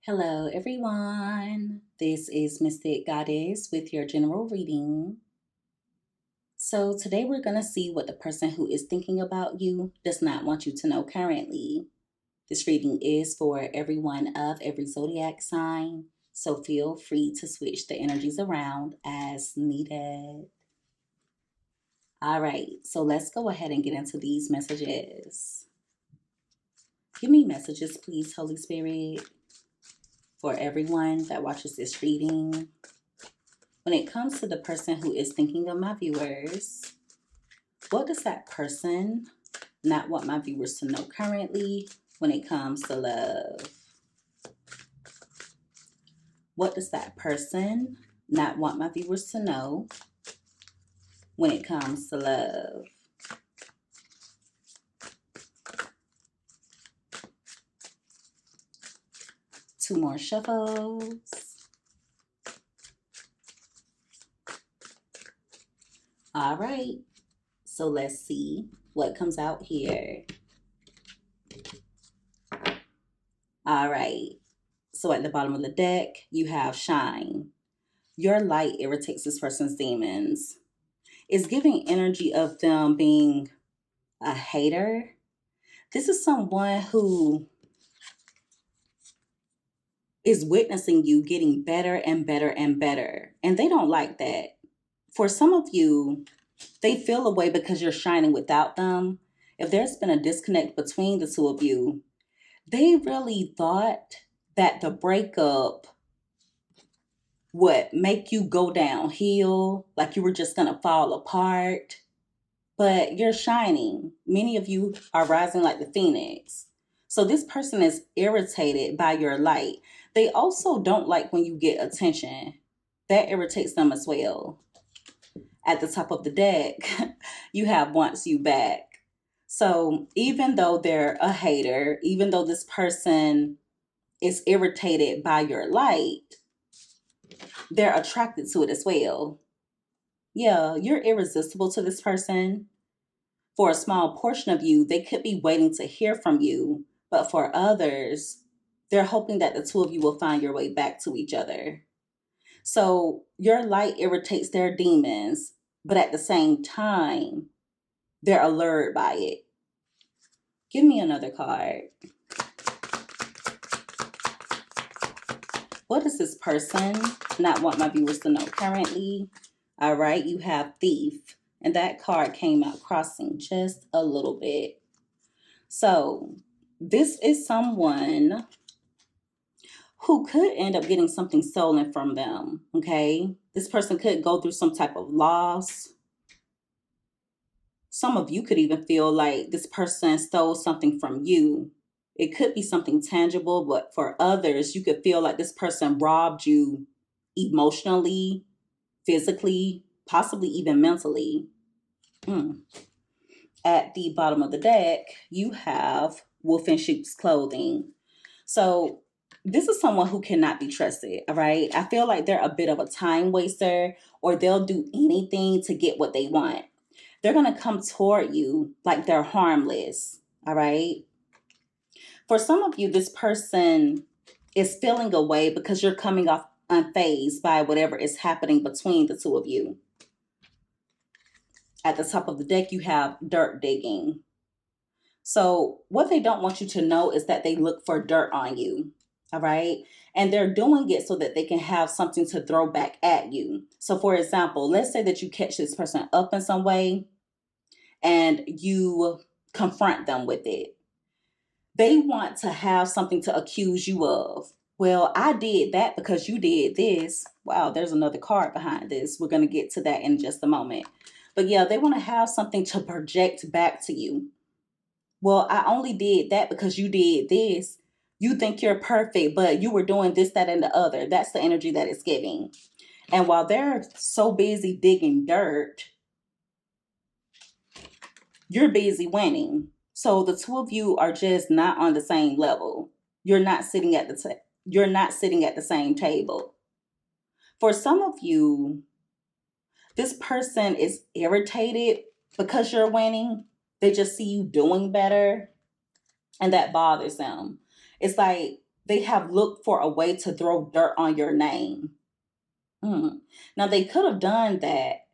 Hello, everyone. This is Mystic Goddess with your general reading. So, today we're going to see what the person who is thinking about you does not want you to know currently. This reading is for everyone of every zodiac sign, so feel free to switch the energies around as needed. All right, so let's go ahead and get into these messages. Give me messages, please, Holy Spirit, for everyone that watches this reading. When it comes to the person who is thinking of my viewers, what does that person not want my viewers to know currently when it comes to love? What does that person not want my viewers to know when it comes to love? Two more shuffles. All right, so let's see what comes out here. All right, so at the bottom of the deck, you have shine. Your light irritates this person's demons. It's giving energy of them being a hater. This is someone who is witnessing you getting better and better and better, and they don't like that. For some of you, they feel a way because you're shining without them. If there's been a disconnect between the two of you, they really thought that the breakup would make you go downhill, like you were just going to fall apart. But you're shining. Many of you are rising like the phoenix. So this person is irritated by your light. They also don't like when you get attention. That irritates them as well. At the top of the deck, you have wants you back. So even though they're a hater, even though this person is irritated by your light, they're attracted to it as well. Yeah, you're irresistible to this person. For a small portion of you, they could be waiting to hear from you, but for others, they're hoping that the two of you will find your way back to each other. So your light irritates their demons, but at the same time, they're allured by it. Give me another card. What does this person not want my viewers to know currently? All right, you have Thief. And that card came out crossing just a little bit. So this is someone who could end up getting something stolen from them, okay? This person could go through some type of loss. Some of you could even feel like this person stole something from you. It could be something tangible, but for others, you could feel like this person robbed you emotionally, physically, possibly even mentally. At the bottom of the deck, you have Wolf in Sheep's Clothing. So this is someone who cannot be trusted, all right? I feel like they're a bit of a time waster, or they'll do anything to get what they want. They're going to come toward you like they're harmless, all right? For some of you, this person is feeling away because you're coming off unfazed by whatever is happening between the two of you. At the top of the deck, you have dirt digging. So what they don't want you to know is that they look for dirt on you, all right? And they're doing it so that they can have something to throw back at you. So for example, let's say that you catch this person up in some way and you confront them with it. They want to have something to accuse you of. Well, I did that because you did this. Wow, there's another card behind this. We're going to get to that in just a moment. But yeah, they want to have something to project back to you. Well, I only did that because you did this. You think you're perfect, but you were doing this, that, and the other. That's the energy that it's giving. And while they're so busy digging dirt, you're busy winning. So the two of you are just not on the same level. You're not sitting at the same table. For some of you, this person is irritated because you're winning. They just see you doing better, and that bothers them. It's like they have looked for a way to throw dirt on your name. Now, they could have done that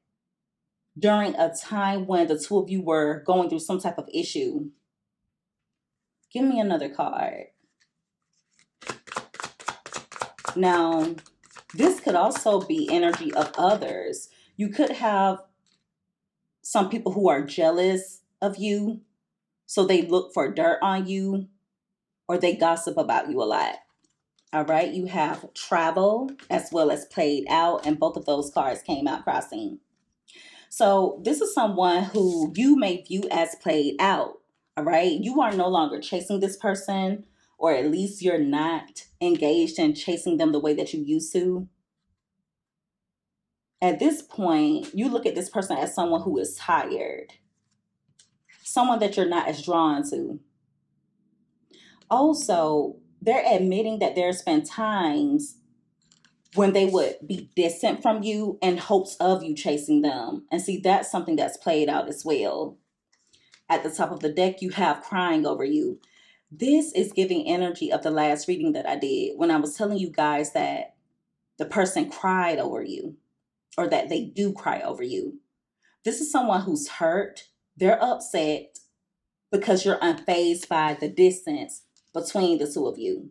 during a time when the two of you were going through some type of issue. Give me another card. Now, this could also be energy of others. You could have some people who are jealous of you, so they look for dirt on you, or they gossip about you a lot. All right, you have travel as well as played out, and both of those cards came out crossing. So this is someone who you may view as played out. All right, you are no longer chasing this person, or at least you're not engaged in chasing them the way that you used to. At this point, you look at this person as someone who is tired, someone that you're not as drawn to. Also, they're admitting that there's been times when they would be distant from you in hopes of you chasing them. And see, that's something that's played out as well. At the top of the deck, you have crying over you. This is giving energy of the last reading that I did when I was telling you guys that the person cried over you, or that they do cry over you. This is someone who's hurt. They're upset because you're unfazed by the distance between the two of you.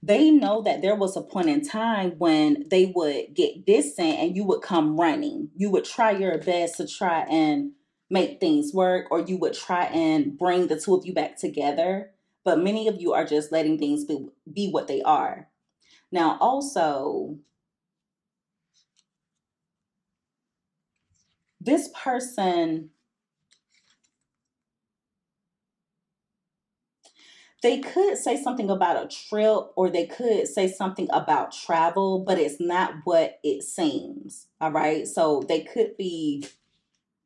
They know that there was a point in time when they would get distant and you would come running. You would try your best to try and make things work, or you would try and bring the two of you back together. But many of you are just letting things be what they are. Now, also, this person, they could say something about a trip, or they could say something about travel, but it's not what it seems. All right. So they could be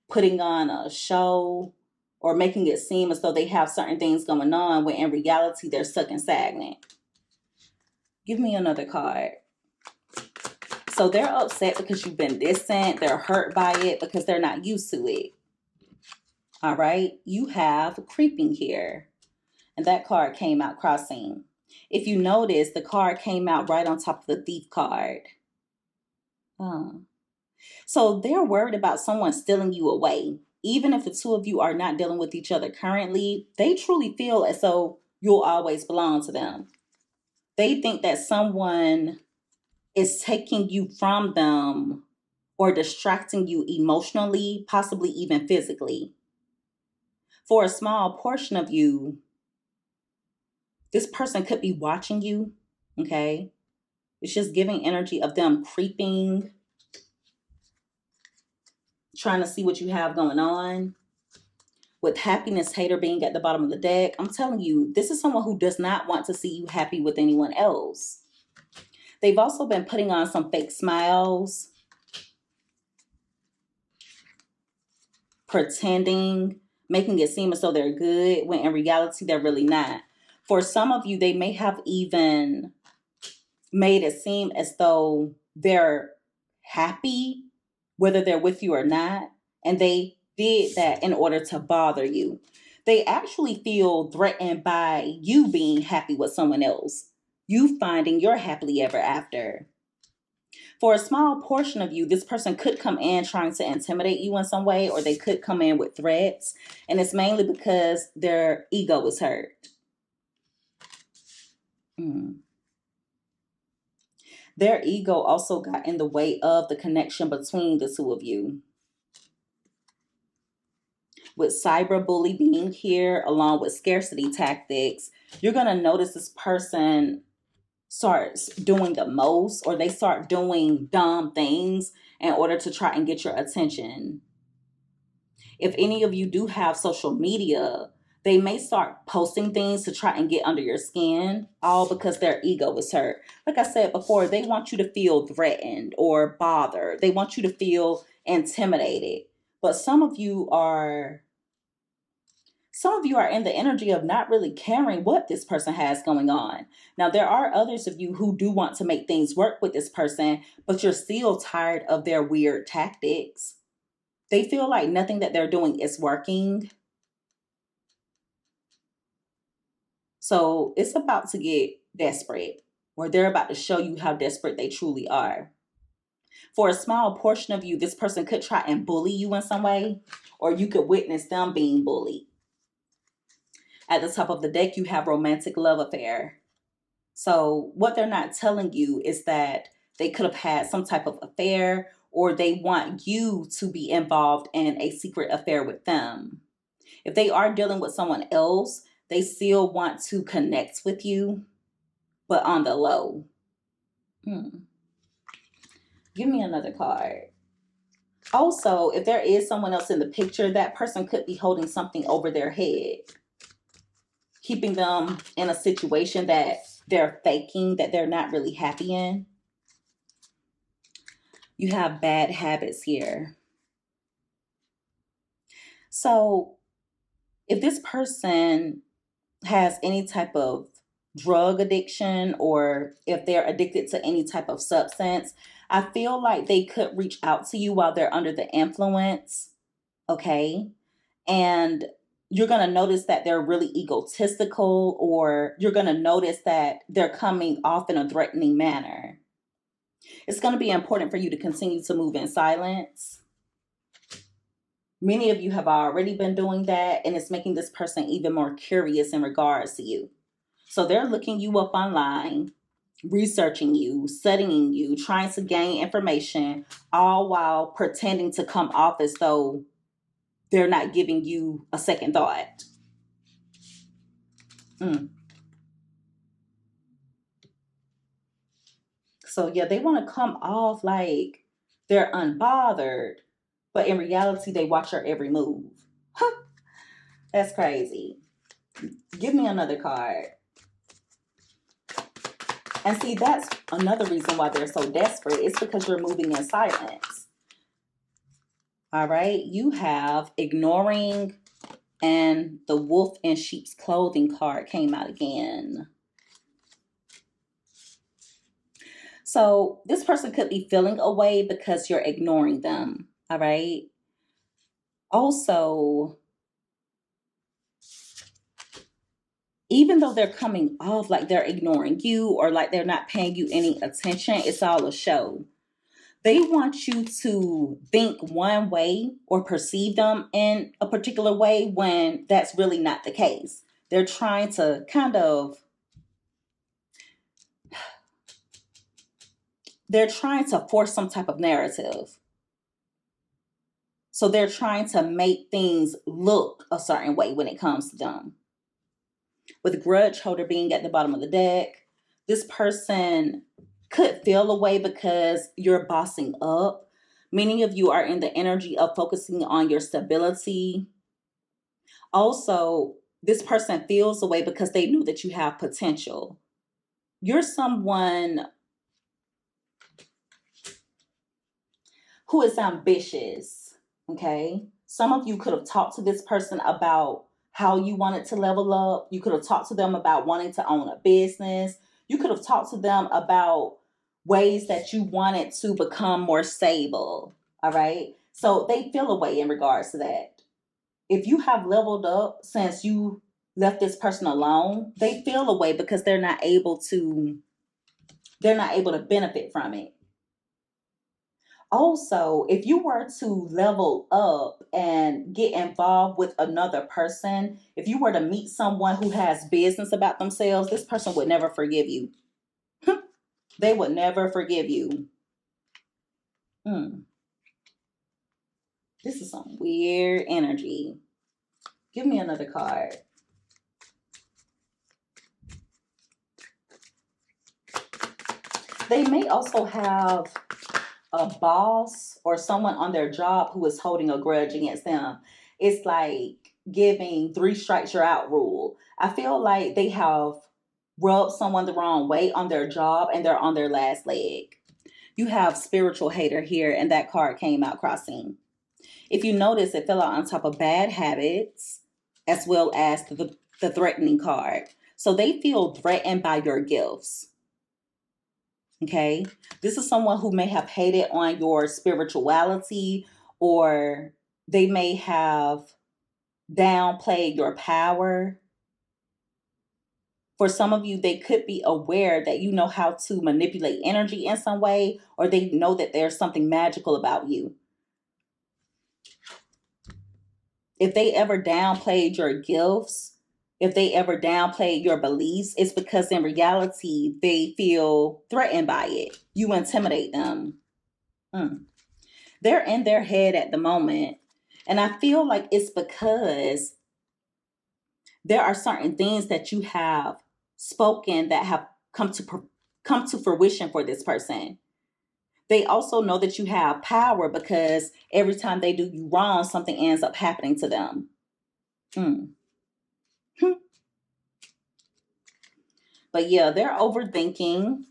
putting on a show or making it seem as though they have certain things going on, when in reality they're stuck and stagnant. Give me another card. So they're upset because you've been distant. They're hurt by it because they're not used to it. All right. You have creeping here. And that card came out crossing. If you notice, the card came out right on top of the thief card. So they're worried about someone stealing you away. Even if the two of you are not dealing with each other currently, they truly feel as though you'll always belong to them. They think that someone is taking you from them or distracting you emotionally, possibly even physically. For a small portion of you, this person could be watching you, okay? It's just giving energy of them creeping, trying to see what you have going on. With happiness hater being at the bottom of the deck, I'm telling you, this is someone who does not want to see you happy with anyone else. They've also been putting on some fake smiles, pretending, making it seem as though they're good, when in reality they're really not. For some of you, they may have even made it seem as though they're happy, whether they're with you or not. And they did that in order to bother you. They actually feel threatened by you being happy with someone else, you finding your happily ever after. For a small portion of you, this person could come in trying to intimidate you in some way, or they could come in with threats. And it's mainly because their ego is hurt. Their ego also got in the way of the connection between the two of you. With cyberbully being here, along with scarcity tactics, you're going to notice this person starts doing the most, or they start doing dumb things in order to try and get your attention. If any of you do have social media, they may start posting things to try and get under your skin, all because their ego is hurt. Like I said before, they want you to feel threatened or bothered. They want you to feel intimidated. But some of you are in the energy of not really caring what this person has going on. Now, there are others of you who do want to make things work with this person, but you're still tired of their weird tactics. They feel like nothing that they're doing is working. So it's about to get desperate, or they're about to show you how desperate they truly are. For a small portion of you, this person could try and bully you in some way, or you could witness them being bullied. At the top of the deck, you have romantic love affair. So what they're not telling you is that they could have had some type of affair, or they want you to be involved in a secret affair with them. If they are dealing with someone else, they still want to connect with you, but on the low. Give me another card. Also, if there is someone else in the picture, that person could be holding something over their head, keeping them in a situation that they're faking, that they're not really happy in. You have bad habits here. So if this person has any type of drug addiction, or if they're addicted to any type of substance, I feel like they could reach out to you while they're under the influence. Okay. And you're going to notice that they're really egotistical, or you're going to notice that they're coming off in a threatening manner. It's going to be important for you to continue to move in silence. Many of you have already been doing that, and it's making this person even more curious in regards to you. So they're looking you up online, researching you, studying you, trying to gain information, all while pretending to come off as though they're not giving you a second thought. So yeah, they want to come off like they're unbothered, but in reality, they watch your every move. Huh, that's crazy. Give me another card. And see, that's another reason why they're so desperate. It's because you're moving in silence. All right. You have ignoring, and the wolf in sheep's clothing card came out again. So this person could be feeling away because you're ignoring them. All right. Also, even though they're coming off like they're ignoring you, or like they're not paying you any attention, it's all a show. They want you to think one way or perceive them in a particular way when that's really not the case. They're trying to force some type of narrative. So they're trying to make things look a certain way when it comes to them. With grudge holder being at the bottom of the deck, this person could feel away because you're bossing up. Many of you are in the energy of focusing on your stability. Also, this person feels away because they know that you have potential. You're someone who is ambitious, okay? Some of you could have talked to this person about how you wanted to level up. You could have talked to them about wanting to own a business. You could have talked to them about ways that you wanted to become more stable, all right? So they feel away in regards to that. If you have leveled up since you left this person alone, they feel away because they're not able to benefit from it. Also, if you were to level up and get involved with another person, if you were to meet someone who has business about themselves, this person would never forgive you. They would never forgive you. This is some weird energy. Give me another card. They may also have a boss or someone on their job who is holding a grudge against them. It's like giving 3 strikes you're out rule. I feel like they have rubbed someone the wrong way on their job and they're on their last leg. You have spiritual hater here, and that card came out crossing. If you notice, it fell out on top of bad habits as well as the threatening card. So they feel threatened by your gifts. Okay, this is someone who may have hated on your spirituality, or they may have downplayed your power. For some of you, they could be aware that you know how to manipulate energy in some way, or they know that there's something magical about you. If they ever downplayed your gifts, if they ever downplayed your beliefs, it's because in reality, they feel threatened by it. You intimidate them. They're in their head at the moment. And I feel like it's because there are certain things that you have spoken that have come to fruition for this person. They also know that you have power because every time they do you wrong, something ends up happening to them. But yeah, they're overthinking.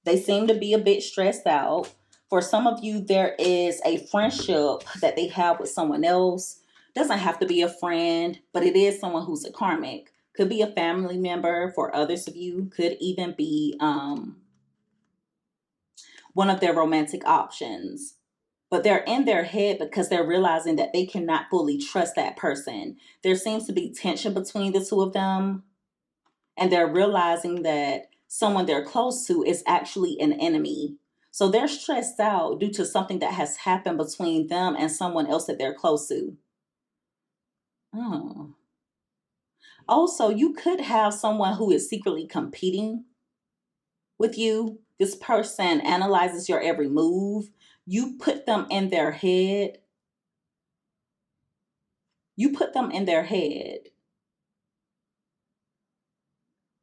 They seem to be a bit stressed out. For some of you, there is a friendship that they have with someone else. Doesn't have to be a friend, but it is someone who's a karmic. Could be a family member. For others of you, could even be one of their romantic options. But they're in their head because they're realizing that they cannot fully trust that person. There seems to be tension between the two of them. And they're realizing that someone they're close to is actually an enemy. So they're stressed out due to something that has happened between them and someone else that they're close to. Oh. Also, you could have someone who is secretly competing with you. This person analyzes your every move. You put them in their head.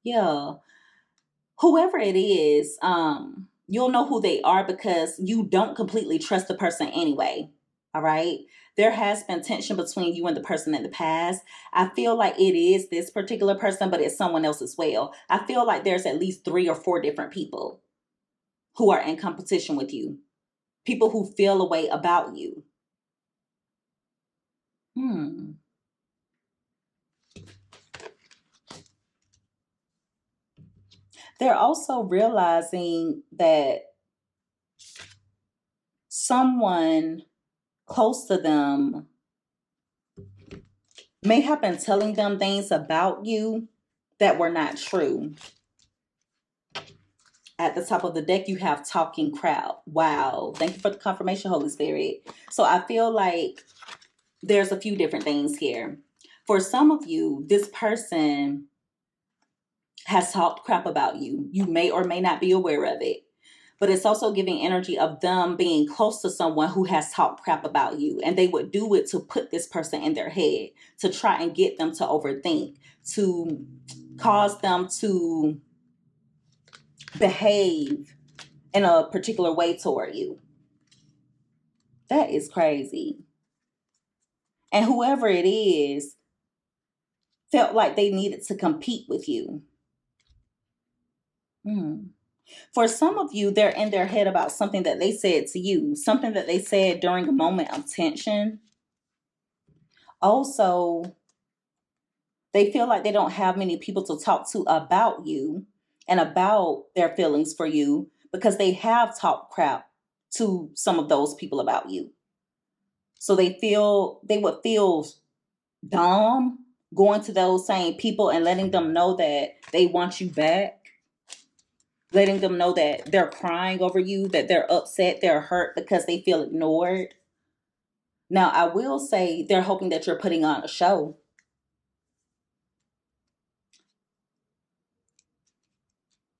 Yeah. Whoever it is, you'll know who they are because you don't completely trust the person anyway. All right. There has been tension between you and the person in the past. I feel like it is this particular person, but it's someone else as well. I feel like there's at least 3 or 4 different people who are in competition with you. People who feel a way about you. They're also realizing that someone close to them may have been telling them things about you that were not true. At the top of the deck, you have talking crowd. Wow. Thank you for the confirmation, Holy Spirit. So I feel like there's a few different things here. For some of you, this person has talked crap about you. You may or may not be aware of it. But it's also giving energy of them being close to someone who has talked crap about you. And they would do it to put this person in their head, to try and get them to overthink, to cause them to behave in a particular way toward you. That is crazy. And whoever it is felt like they needed to compete with you. For some of you, they're in their head about something that they said to you, something that they said during a moment of tension. Also, they feel like they don't have many people to talk to about you and about their feelings for you because they have talked crap to some of those people about you. So they would feel dumb going to those same people and letting them know that they want you back. Letting them know that they're crying over you, that they're upset, they're hurt because they feel ignored. Now, I will say they're hoping that you're putting on a show.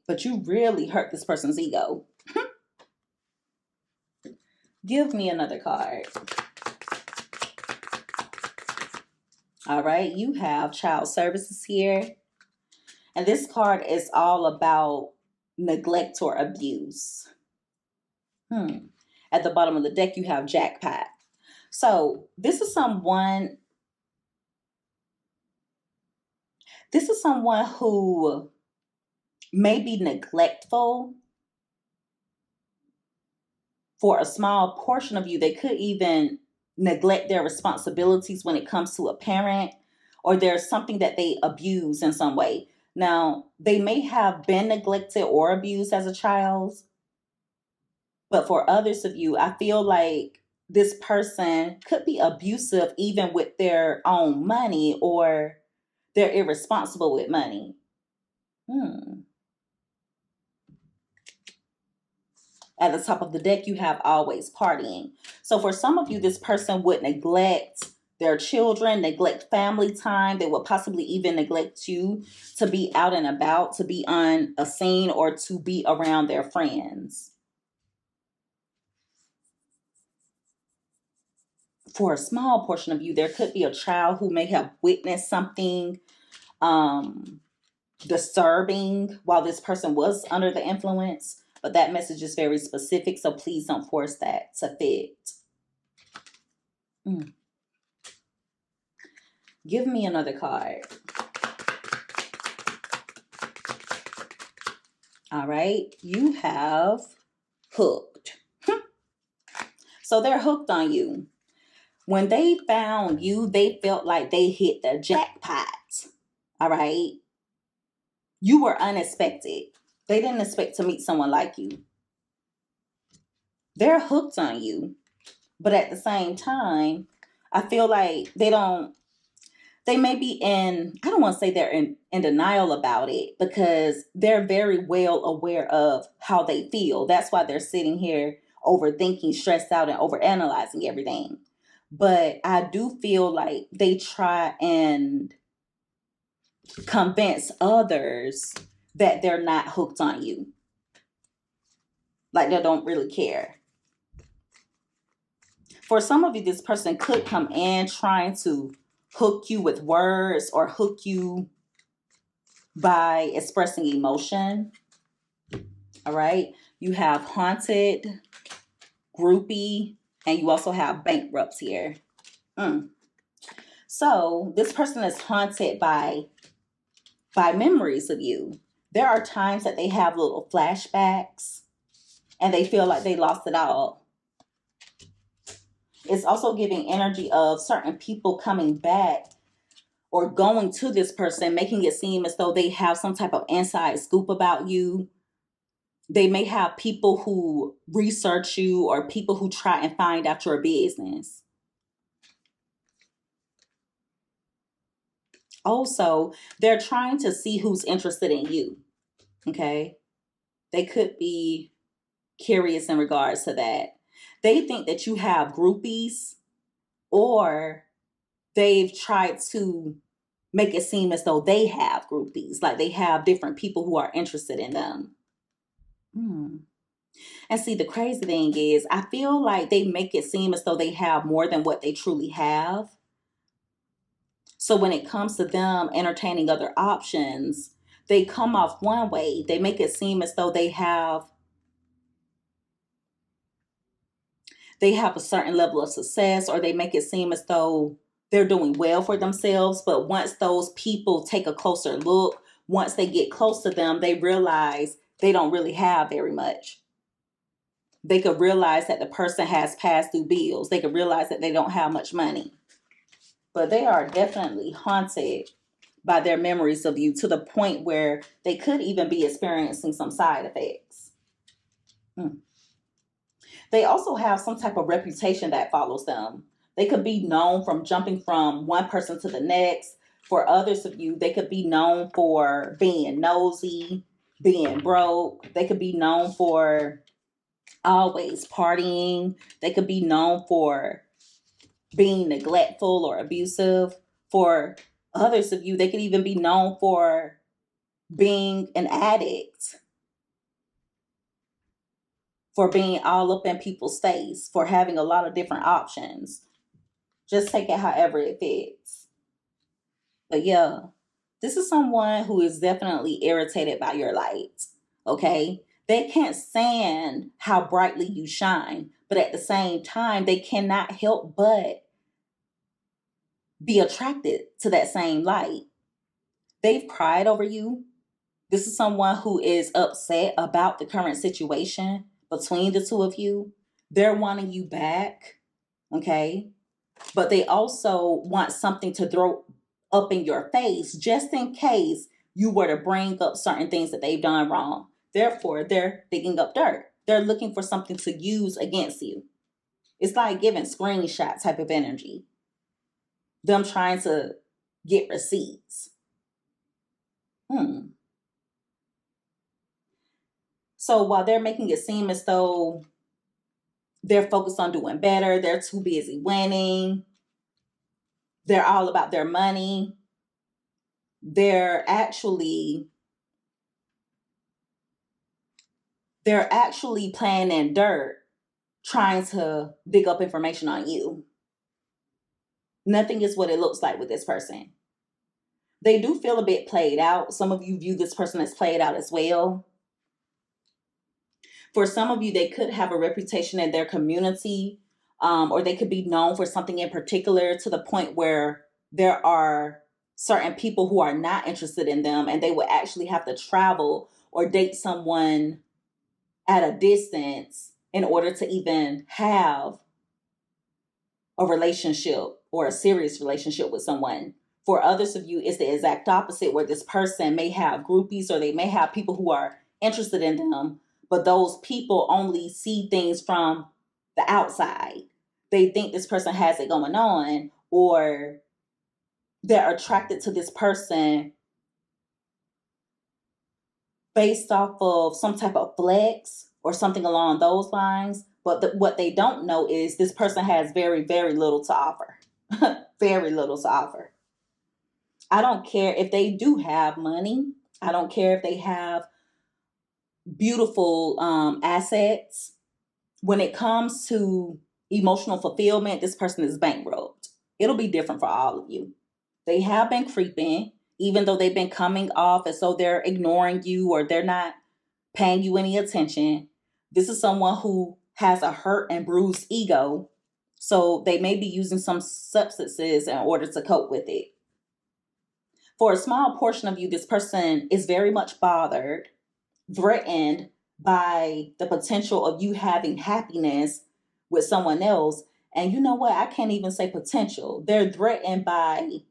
But you really hurt this person's ego. Give me another card. All right, you have child services here. And this card is all about neglect or abuse. At the bottom of the deck, you have jackpot. So this is someone who may be neglectful for a small portion of you. They could even neglect their responsibilities when it comes to a parent, or there's something that they abuse in some way. Now, they may have been neglected or abused as a child, but for others of you, I feel like this person could be abusive even with their own money, or they're irresponsible with money. Hmm. At the top of the deck, you have always partying. So for some of you, this person would neglect their children, neglect family time. They would possibly even neglect you to be out and about, to be on a scene, or to be around their friends. For a small portion of you, there could be a child who may have witnessed something um, disturbing while this person was under the influence, but that message is very specific, so please don't force that to fit. Mm. Give me another card. All right, you have hooked. So they're hooked on you. When they found you, they felt like they hit the jackpot. All right, you were unexpected. They didn't expect to meet someone like you. They're hooked on you. But at the same time, I feel like they may be I don't want to say they're in denial about it, because they're very well aware of how they feel. That's why they're sitting here overthinking, stressed out, and overanalyzing everything. But I do feel like they try and convince others that they're not hooked on you. Like they don't really care. For some of you, this person could come in trying to hook you with words or hook you by expressing emotion. All right. You have haunted, groupie, and you also have bankrupts here. So this person is haunted by memories of you. There are times that they have little flashbacks and they feel like they lost it all. It's also giving energy of certain people coming back or going to this person, making it seem as though they have some type of inside scoop about you. They may have people who research you or people who try and find out your business. Also, they're trying to see who's interested in you. Okay. They could be curious in regards to that. They think that you have groupies, or they've tried to make it seem as though they have groupies, like they have different people who are interested in them. And see, the crazy thing is, I feel like they make it seem as though they have more than what they truly have. So when it comes to them entertaining other options, they come off one way. They make it seem as though they have a certain level of success, or they make it seem as though they're doing well for themselves. But once those people take a closer look, once they get close to them, they realize they don't really have very much. They could realize that the person has passed through bills. They could realize that they don't have much money. But they are definitely haunted by their memories of you, to the point where they could even be experiencing some side effects. They also have some type of reputation that follows them. They could be known from jumping from one person to the next. For others of you, they could be known for being nosy, being broke. They could be known for always partying. They could be known for being neglectful or abusive. For others of you, they could even be known for being an addict, for being all up in people's face, for having a lot of different options. Just take it however it fits. But yeah, this is someone who is definitely irritated by your light. Okay? They can't stand how brightly you shine, but at the same time, they cannot help but be attracted to that same light. They've cried over you. This is someone who is upset about the current situation between the two of you. They're wanting you back, okay? But they also want something to throw up in your face just in case you were to bring up certain things that they've done wrong. Therefore, they're digging up dirt. They're looking for something to use against you. It's like giving screenshot type of energy. Them trying to get receipts. So while they're making it seem as though they're focused on doing better, they're too busy winning, they're all about their money, they're actually playing in dirt, trying to dig up information on you. Nothing is what it looks like with this person. They do feel a bit played out. Some of you view this person as played out as well. For some of you, they could have a reputation in their community, or they could be known for something in particular to the point where there are certain people who are not interested in them, and they would actually have to travel or date someone at a distance in order to even have a relationship or a serious relationship with someone. For others of you, it's the exact opposite, where this person may have groupies or they may have people who are interested in them, but those people only see things from the outside. They think this person has it going on, or they're attracted to this person based off of some type of flex or something along those lines. But what they don't know is this person has very, very little to offer. Very little to offer. I don't care if they do have money. I don't care if they have beautiful assets. When it comes to emotional fulfillment, this person is bankrupt. It'll be different for all of you. They have been creeping, even though they've been coming off as though they're ignoring you or they're not paying you any attention. This is someone who has a hurt and bruised ego, so they may be using some substances in order to cope with it. For a small portion of you, this person is very much bothered, threatened by the potential of you having happiness with someone else. And you know what? I can't even say potential. They're threatened by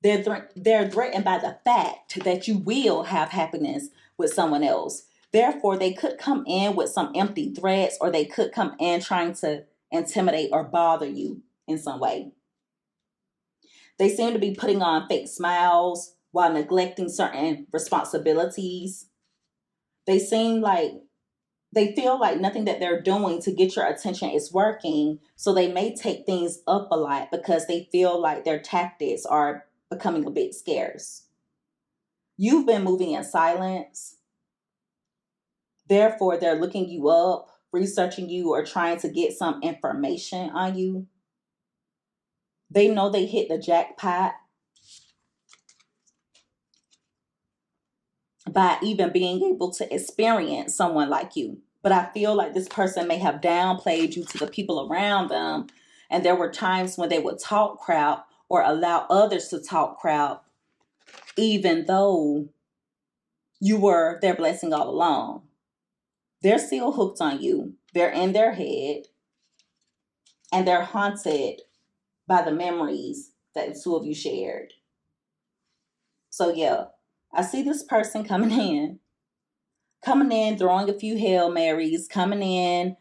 the fact that you will have happiness with someone else. Therefore, they could come in with some empty threats, or they could come in trying to intimidate or bother you in some way. They seem to be putting on fake smiles while neglecting certain responsibilities. They feel like nothing that they're doing to get your attention is working. So they may take things up a lot because they feel like their tactics are becoming a bit scarce. You've been moving in silence. Therefore, they're looking you up, researching you, or trying to get some information on you. They know they hit the jackpot by even being able to experience someone like you. But I feel like this person may have downplayed you to the people around them. And there were times when they would talk crap or allow others to talk crap, even though you were their blessing all along. They're still hooked on you. They're in their head. And they're haunted by the memories that the two of you shared. So yeah, I see this person coming in, throwing a few Hail Marys, coming in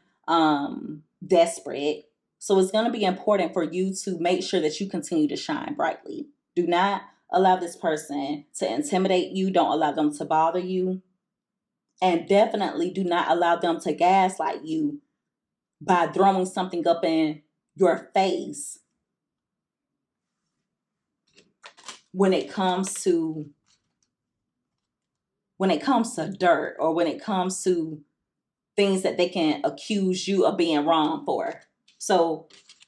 desperate. So it's going to be important for you to make sure that you continue to shine brightly. Do not allow this person to intimidate you. Don't allow them to bother you. And definitely do not allow them to gaslight you by throwing something up in your face when it comes to dirt, or when it comes to things that they can accuse you of being wrong for. So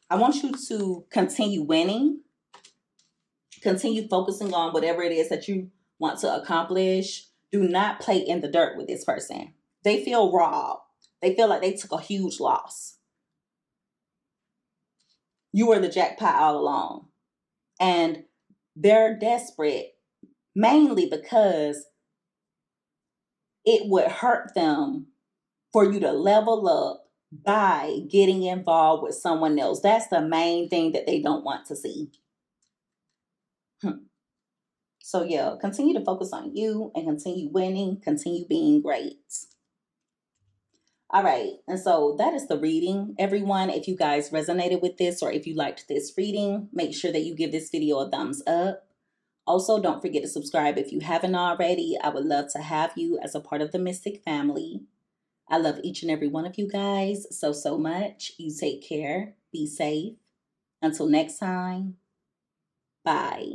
I want you to continue winning, continue focusing on whatever it is that you want to accomplish. Do not play in the dirt with this person. They feel robbed. They feel like they took a huge loss. You were the jackpot all along. And they're desperate mainly because it would hurt them for you to level up by getting involved with someone else. That's the main thing that they don't want to see. So yeah, continue to focus on you and continue winning, continue being great. All right, and so that is the reading, everyone. If you guys resonated with this, or if you liked this reading, make sure that you give this video a thumbs up. Also, don't forget to subscribe if you haven't already. I would love to have you as a part of the Mystic family. I love each and every one of you guys so, so much. You take care. Be safe. Until next time, bye.